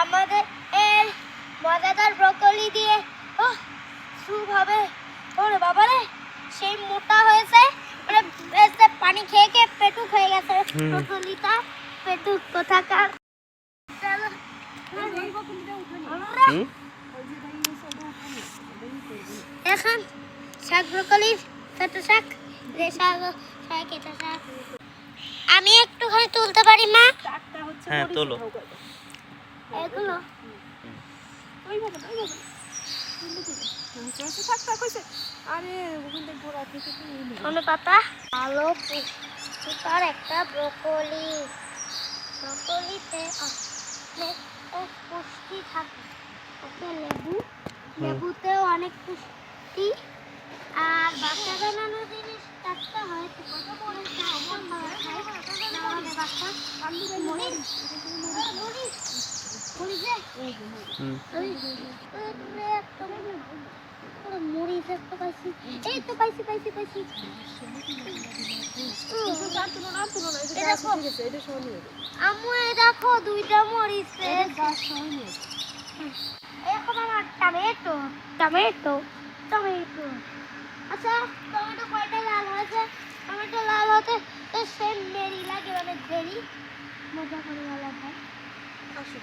আমাদের এর মজাদার ব্রকলি দিয়ে স্যুপ হবে। ওরে বাবা রে, সেই মোটা হয়েছে, মানে পানি খেয়ে খেয়ে পেটুক হয়ে গেছে ব্রকলিটা। পেটুক কোথাকার। এখন শাক ব্রকলি ছোট শাক, কেটা শাক আমি একটুখানি তুলতে পারি মা? হ্যাঁ তোলো। এগুলো ধনেপাতা, আলো, পুষ্টিকর একটা ব্রকলি। ব্রকলিতে পুষ্টি থাকে। ওকে লেবুতেও অনেক পুষ্টি। আর বাচ্চা বানানো জিনিস টাটকা হয়, বাচ্চা মরিচ একটা পাইছি। এই তো পাইছি। আম্মু এই দেখো দুইটা মরিচ। এখন আমার টমেটো। আচ্ছা, টমেটো কয়টা লাল হয়েছে? টমেটো লাল হতে সেম মেরি লাগে, মানে ভেরি মজা করে লাল হয়। আসো